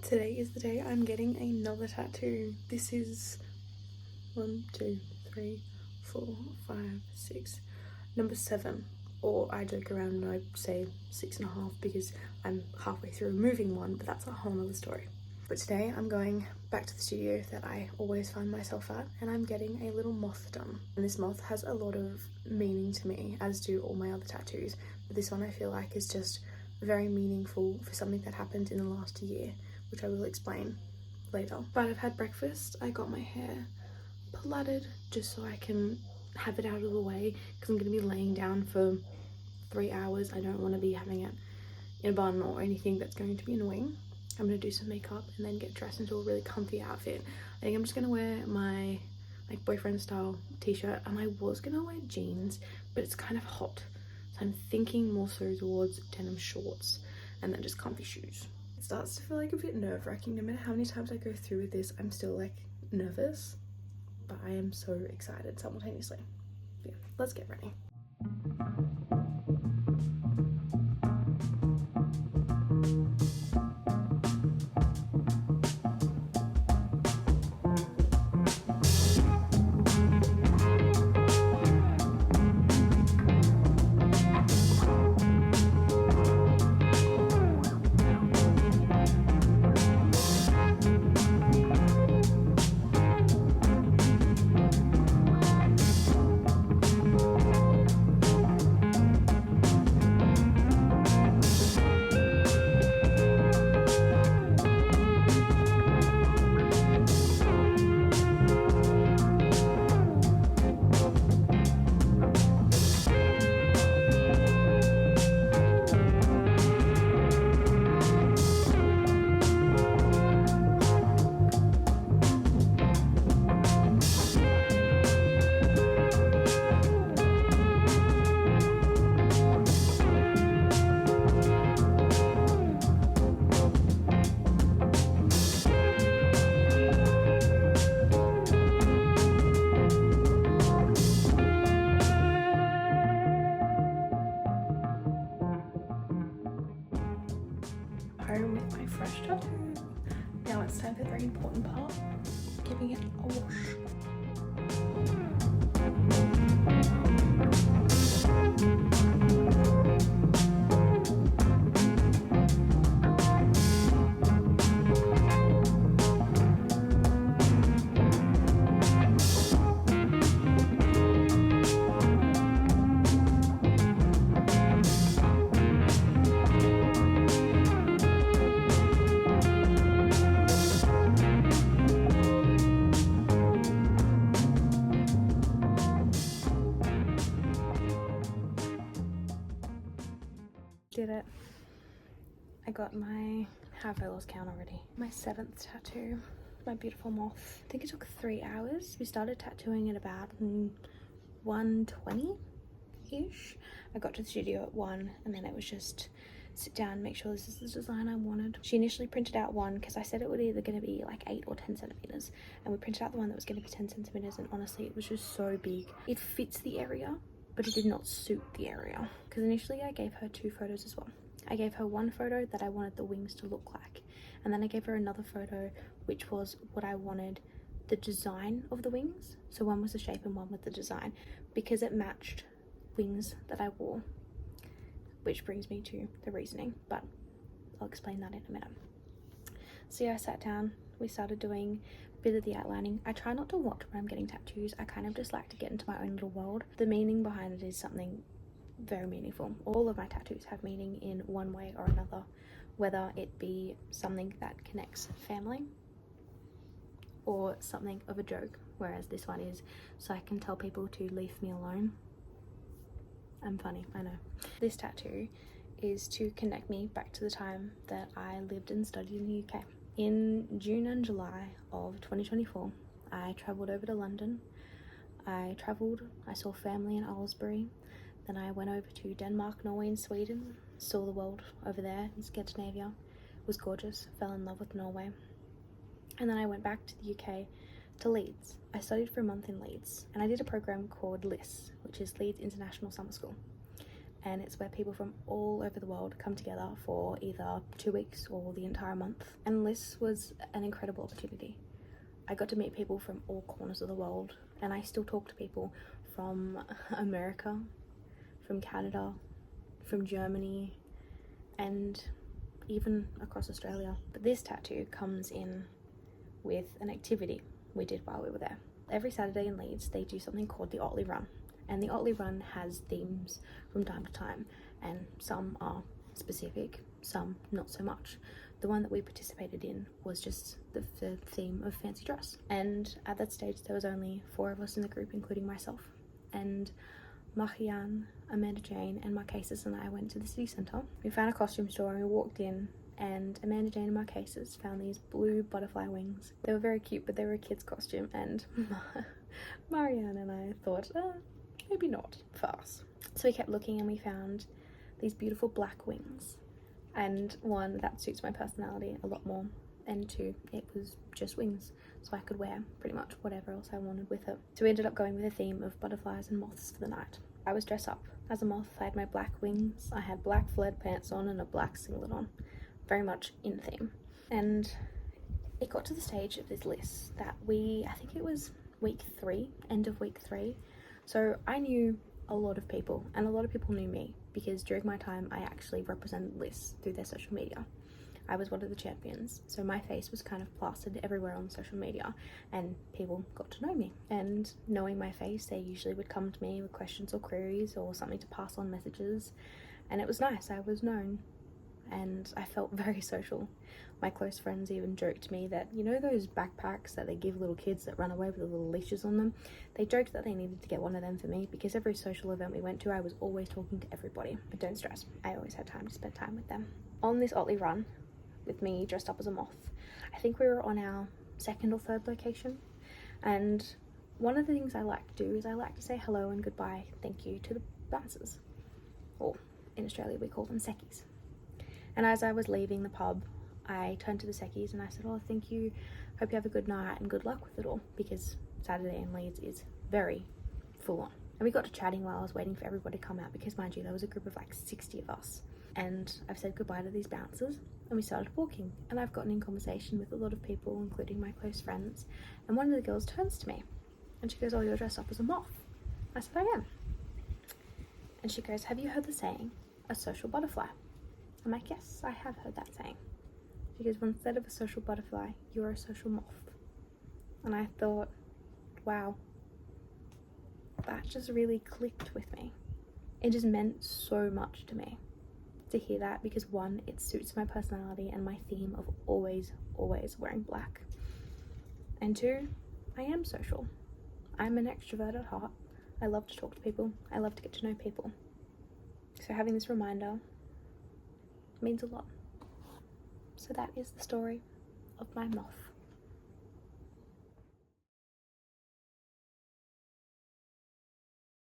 Today is the day I'm getting another tattoo. This is 1, 2, 3, 4, 5, 6, number 7. Or I joke around and I say 6.5 because I'm halfway through removing one, but that's a whole other story. But today I'm going back to the studio that I always find myself at, and I'm getting a little moth done. And this moth has a lot of meaning to me, as do all my other tattoos. But this one I feel like is just very meaningful for something that happened in the last year, which I will explain later. But I've had breakfast. I got my hair plaited just so I can have it out of the way because I'm going to be laying down for 3 hours. I don't want to be having it in a bun or anything that's going to be annoying. I'm going to do some makeup and then get dressed into a really comfy outfit. I think I'm just going to wear my like boyfriend style t-shirt, and I was going to wear jeans, but it's kind of hot. So I'm thinking more so towards denim shorts and then just comfy shoes. It starts to feel like a bit nerve-wracking. No matter how many times I go through with this, I'm still like nervous, but I am so excited simultaneously. Yeah, let's get ready. Home with my fresh tattoo. Now it's time for the very important part, giving it a wash. Did it. I got my, how have I lost count already? My 7th tattoo, my beautiful moth. I think it took 3 hours. We started tattooing at about 1:20-ish. I got to the studio at 1, and then it was just sit down, make sure this is the design I wanted. She initially printed out one because I said it would either going to be like 8 or 10 centimeters, and we printed out the one that was going to be 10 centimeters, and honestly it was just so big. It fits the area, but it did not suit the area, because initially I gave her 2 photos as well. I gave her one photo that I wanted the wings to look like, and then I gave her another photo which was what I wanted the design of the wings. So one was the shape and one with the design, because it matched wings that I wore, which brings me to the reasoning, but I'll explain that in a minute. So yeah, I sat down, we started doing a bit of the outlining. I try not to watch when I'm getting tattoos. I kind of just like to get into my own little world. The meaning behind it is something very meaningful. All of my tattoos have meaning in one way or another, whether it be something that connects family or something of a joke, whereas this one is so I can tell people to leave me alone. I'm funny, I know. This tattoo is to connect me back to the time that I lived and studied in the UK. In June and July of 2024, I travelled over to London. I saw family in Aylesbury, then I went over to Denmark, Norway and Sweden, saw the world over there in Scandinavia. It was gorgeous, fell in love with Norway. And then I went back to the UK to Leeds. I studied for a month in Leeds, and I did a program called LIS, which is Leeds International Summer School. and it's where people from all over the world come together for either 2 weeks or the entire month. And this was an incredible opportunity. I got to meet people from all corners of the world, and I still talk to people from America, from Canada, from Germany, and even across Australia. But this tattoo comes in with an activity we did while we were there. Every Saturday in Leeds they do something called the Otley Run, and the Otley Run has themes from time to time, and some are specific, some not so much. The one that we participated in was just the theme of fancy dress, and at that stage there was only 4 of us in the group, including myself. And Marianne, Amanda Jane and Marquesas and I went to the city centre. We found a costume store and we walked in, and Amanda Jane and Marquesas found these blue butterfly wings. They were very cute, but they were a kid's costume, and Marianne and I thought, maybe not for us. So we kept looking and we found these beautiful black wings, and one that suits my personality a lot more, and 2, it was just wings, so I could wear pretty much whatever else I wanted with it. So we ended up going with a theme of butterflies and moths for the night. I was dressed up as a moth. I had my black wings, I had black flared pants on and a black singlet on, very much in theme. And it got to the stage of this list that I think it was week 3, end of week 3. So I knew a lot of people, and a lot of people knew me, because during my time I actually represented lists through their social media. I was one of the champions, so my face was kind of plastered everywhere on social media, and people got to know me. And knowing my face, they usually would come to me with questions or queries or something to pass on messages, and it was nice. I was known, and I felt very social. My close friends even joked to me that, you know those backpacks that they give little kids that run away with the little leashes on them? They joked that they needed to get one of them for me, because every social event we went to, I was always talking to everybody. But don't stress, I always had time to spend time with them. On this Otley Run, with me dressed up as a moth, I think we were on our 2nd or 3rd location, and one of the things I like to do is I like to say hello and goodbye, thank you, to the bouncers, or in Australia we call them seckies. And as I was leaving the pub, I turned to the seckies and I said, oh, thank you, hope you have a good night and good luck with it all, because Saturday in Leeds is very full on. And we got to chatting while I was waiting for everybody to come out, because mind you, there was a group of like 60 of us. And I've said goodbye to these bouncers, and we started walking, and I've gotten in conversation with a lot of people, including my close friends. And one of the girls turns to me and she goes, oh, you're dressed up as a moth. I said, I am. And she goes, have you heard the saying, a social butterfly? I'm like, yes, I have heard that saying. She goes, well, instead of a social butterfly, you're a social moth. And I thought, wow, that just really clicked with me. It just meant so much to me to hear that, because 1, it suits my personality and my theme of always wearing black, and 2, I am social. I'm an extrovert at heart. I love to talk to people. I love to get to know people. So having this reminder means a lot. So that is the story of my moth.